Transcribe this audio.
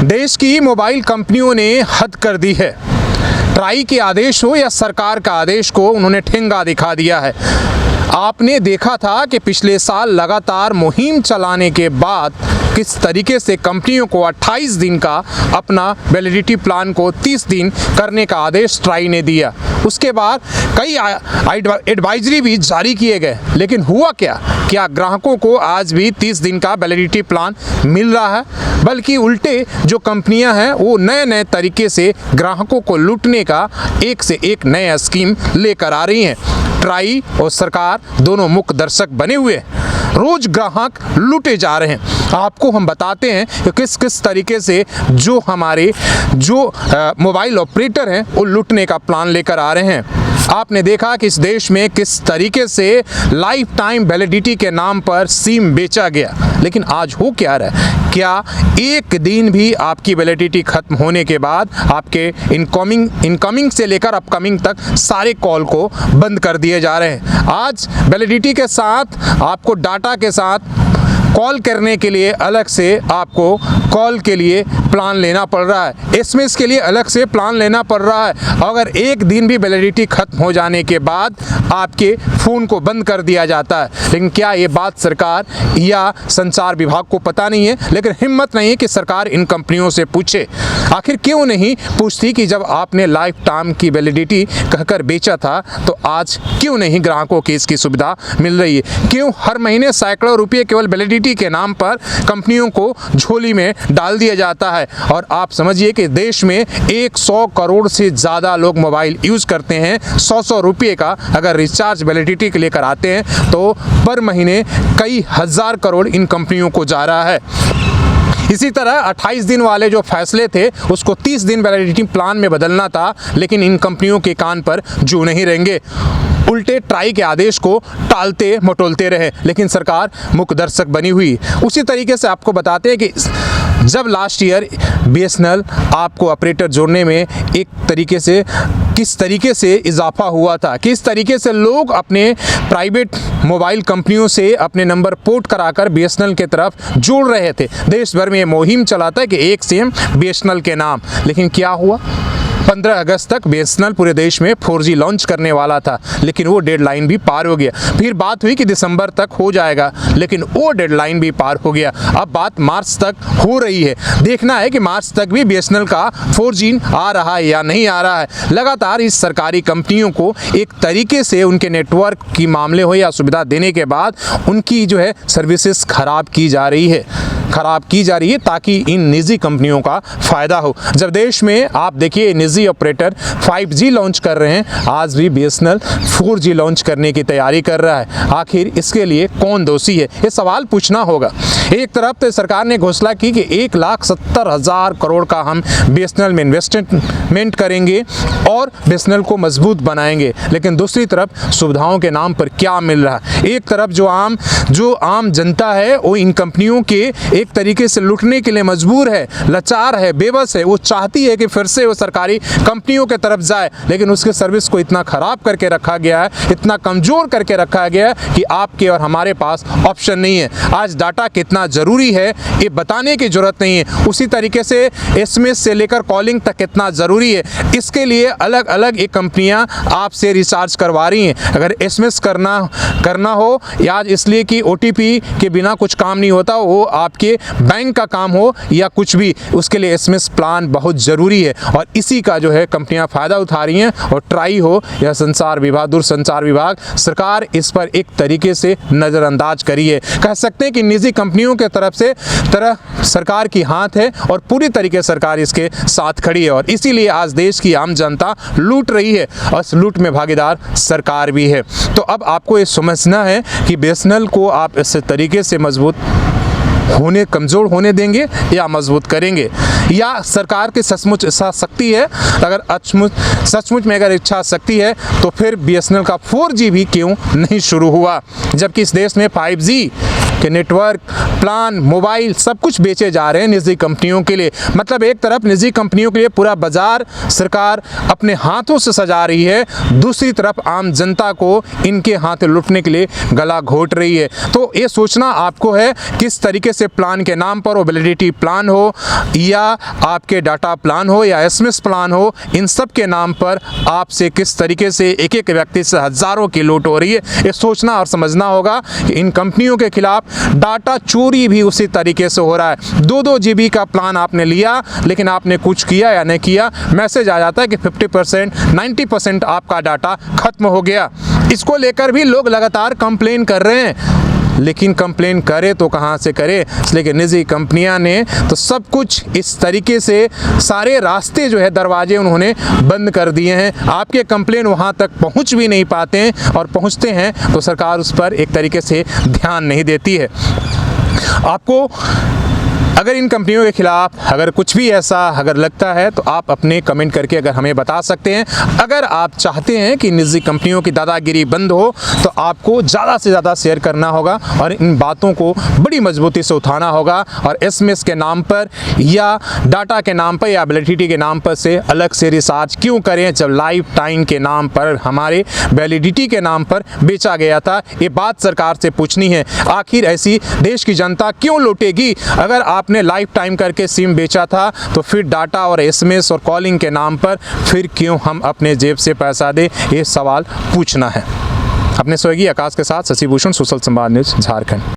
देश की मोबाइल कंपनियों ने हद कर दी है। ट्राई के आदेश हो या सरकार का आदेश को उन्होंने ठेंगा दिखा दिया है। आपने देखा था कि पिछले साल लगातार मुहिम चलाने के बाद किस तरीके से कंपनियों को 28 दिन का अपना वैलिडिटी प्लान को 30 दिन करने का आदेश ट्राई ने दिया। उसके बाद कई एडवाइजरी भी जारी किए गए, लेकिन हुआ क्या ग्राहकों को आज भी 30 दिन का वैलिडिटी प्लान मिल रहा है? बल्कि उल्टे जो कंपनियां हैं वो नए नए तरीके से ग्राहकों को लूटने का एक से एक नया स्कीम लेकर आ रही हैं। ट्राई और सरकार दोनों मुख्य दर्शक बने हुए हैं। रोज ग्राहक लूटे जा रहे हैं। आपको हम बताते हैं कि किस किस तरीके से जो हमारे मोबाइल ऑपरेटर हैं वो लूटने का प्लान लेकर आ रहे हैं। आपने देखा कि इस देश में किस तरीके से लाइफ टाइम वैलिडिटी के नाम पर सिम बेचा गया, लेकिन आज हो क्या रहा है? क्या एक दिन भी आपकी वैलिडिटी खत्म होने के बाद आपके इनकमिंग से लेकर अपकमिंग तक सारे कॉल को बंद कर दिए जा रहे हैं। आज वैलिडिटी के साथ आपको डाटा के साथ कॉल करने के लिए अलग से आपको कॉल के लिए प्लान लेना पड़ रहा है, एसएमएस के लिए अलग से प्लान लेना पड़ रहा है। अगर एक दिन भी वैलिडिटी खत्म हो जाने के बाद आपके फ़ोन को बंद कर दिया जाता है। लेकिन क्या ये बात सरकार या संचार विभाग को पता नहीं है? लेकिन हिम्मत नहीं है कि सरकार इन कंपनियों से पूछे। आखिर क्यों नहीं पूछती कि जब आपने लाइफ टाइम की वैलिडिटी कहकर बेचा था तो आज क्यों नहीं ग्राहकों की इसकी सुविधा मिल रही है? क्यों हर महीने सैकड़ों रुपये केवल वैलिडिटी के नाम पर कंपनियों को झोली में डाल दिया जाता है? और आप समझिए कि देश में 100 करोड़ से ज़्यादा लोग मोबाइल यूज़ करते हैं। 100 रुपये का अगर रिचार्ज वैलिडिटी के लिए कराते हैं तो पर महीने कई हज़ार करोड़ इन कंपनियों को जा रहा है। इसी तरह 28 दिन वाले जो फैसले थे उसको 30 दिन वैलिडिटी प्लान में बदलना था, लेकिन इन कंपनियों के कान पर जू नहीं रहेंगे। उल्टे ट्राई के आदेश को टालते मटोलते रहे, लेकिन सरकार मुख्य दर्शक बनी हुई। उसी तरीके से आपको बताते हैं कि जब लास्ट ईयर बीएसएनएल आपको ऑपरेटर जोड़ने में एक तरीके से किस तरीके से इजाफा हुआ था, किस तरीके से लोग अपने प्राइवेट मोबाइल कंपनियों से अपने नंबर पोर्ट कराकर बीएसएनएल के तरफ जोड़ रहे थे। देश भर में ये मुहिम चलाता है कि एक सिम बीएसएनएल के नाम। लेकिन क्या हुआ? 15 अगस्त तक बीएसएनएल पूरे देश में 4G लॉन्च करने वाला था, लेकिन वो डेडलाइन भी पार हो गया। फिर बात हुई कि दिसंबर तक हो जाएगा, लेकिन वो डेडलाइन भी पार हो गया। अब बात मार्च तक हो रही है। देखना है कि मार्च तक भी बीएसएनएल का 4G आ रहा है या नहीं आ रहा है। लगातार इस सरकारी कंपनियों को एक तरीके से उनके नेटवर्क की मामले हो या सुविधा देने के बाद उनकी जो है सर्विसेज खराब की जा रही है ताकि इन निजी कंपनियों का फ़ायदा हो। जब देश में आप देखिए निजी ऑपरेटर 5G लॉन्च कर रहे हैं, आज भी बीएसएनएल 4G लॉन्च करने की तैयारी कर रहा है। आखिर इसके लिए कौन दोषी है? ये सवाल पूछना होगा। एक तरफ तो सरकार ने घोषणा की कि 1,70,000 करोड़ का हम बीएसएनएल में इन्वेस्टमेंट करेंगे और बीएसएनएल को मजबूत बनाएंगे, लेकिन दूसरी तरफ सुविधाओं के नाम पर क्या मिल रहा है? एक तरफ जो आम जनता है वो इन कंपनियों के एक तरीके से लूटने के लिए मजबूर है, लाचार है, बेबस है। वो चाहती है कि फिर से वो सरकारी कंपनियों के तरफ जाए, लेकिन उसके सर्विस को इतना ख़राब करके रखा गया है, इतना कमज़ोर करके रखा गया है कि आपके और हमारे पास ऑप्शन नहीं है। आज डाटा कितना ज़रूरी है ये बताने की ज़रूरत नहीं है। उसी तरीके से एसएमएस से लेकर कॉलिंग तक कितना ज़रूरी है, इसके लिए अलग अलग ये कंपनियाँ आपसे रिचार्ज करवा रही हैं। अगर एसएमएस करना हो या इसलिए कि ओटीपी के बिना कुछ काम नहीं होता, वो आपके बैंक का काम हो या कुछ भी, उसके लिए एसएमएस प्लान बहुत ज़रूरी है। और इसी का जो है कंपनियां फ़ायदा उठा रही हैं। और ट्राई हो या दूरसंचार विभाग, सरकार इस पर एक तरीके से नज़रअंदाज करी है। कह सकते हैं कि निजी कंपनियों के तरफ सरकार की हाथ है और पूरी तरीके से सरकार इसके साथ खड़ी है। और इसीलिए आज देश की आम जनता लूट रही है और इस लूट में भागीदार सरकार भी है। तो अब आपको ये समझना है कि बीएसएनएल को आप इस तरीके से कमज़ोर होने देंगे या मजबूत करेंगे, या सरकार की सचमुच इच्छा शक्ति है। अगर सचमुच में अगर इच्छा शक्ति है तो फिर बीएसएनएल का 4G भी क्यों नहीं शुरू हुआ, जबकि इस देश में 5G कि नेटवर्क, प्लान, मोबाइल सब कुछ बेचे जा रहे हैं निजी कंपनियों के लिए। मतलब एक तरफ निजी कंपनियों के लिए पूरा बाजार सरकार अपने हाथों से सजा रही है, दूसरी तरफ आम जनता को इनके हाथ लूटने के लिए गला घोट रही है। तो ये सोचना आपको है किस तरीके से प्लान के नाम पर, वो वैलिडिटी प्लान हो या आपके डाटा प्लान हो या एसएमएस प्लान हो, इन सब के नाम पर आपसे किस तरीके से एक एक व्यक्ति से हज़ारों की लूट हो रही है। ये सोचना और समझना होगा कि इन कंपनियों के खिलाफ डाटा चोरी भी उसी तरीके से हो रहा है। 2-2 GB का प्लान आपने लिया, लेकिन आपने कुछ किया या नहीं किया, मैसेज आ जाता है कि 50%, 90% आपका डाटा खत्म हो गया। इसको लेकर भी लोग लगातार कंप्लेन कर रहे हैं, लेकिन कंप्लेन करे तो कहाँ से करे, इसलिए कि निजी कंपनियां ने तो सब कुछ इस तरीके से सारे रास्ते जो है, दरवाजे उन्होंने बंद कर दिए हैं। आपके कंप्लेन वहां तक पहुंच भी नहीं पाते हैं, और पहुंचते हैं तो सरकार उस पर एक तरीके से ध्यान नहीं देती है। आपको अगर इन कंपनियों के खिलाफ अगर कुछ भी ऐसा अगर लगता है तो आप अपने कमेंट करके अगर हमें बता सकते हैं। अगर आप चाहते हैं कि निजी कंपनियों की दादागिरी बंद हो तो आपको ज़्यादा से ज़्यादा शेयर करना होगा और इन बातों को बड़ी मजबूती से उठाना होगा, और एसएमएस के नाम पर या डाटा के नाम पर या वैलिडिटी के नाम पर से अलग से रिचार्ज क्यों करें, जब लाइफ टाइम के नाम पर, हमारे वैलिडिटी के नाम पर बेचा गया था। ये बात सरकार से पूछनी है। आखिर ऐसी देश की जनता क्यों लूटेगी? अगर आपने लाइफ टाइम करके सिम बेचा था तो फिर डाटा और एसएमएस और कॉलिंग के नाम पर फिर क्यों हम अपने जेब से पैसा दें? ये सवाल पूछना है। अपने सहयोगी आकाश के साथ शशि भूषण, सोशल संवाद न्यूज़, झारखंड।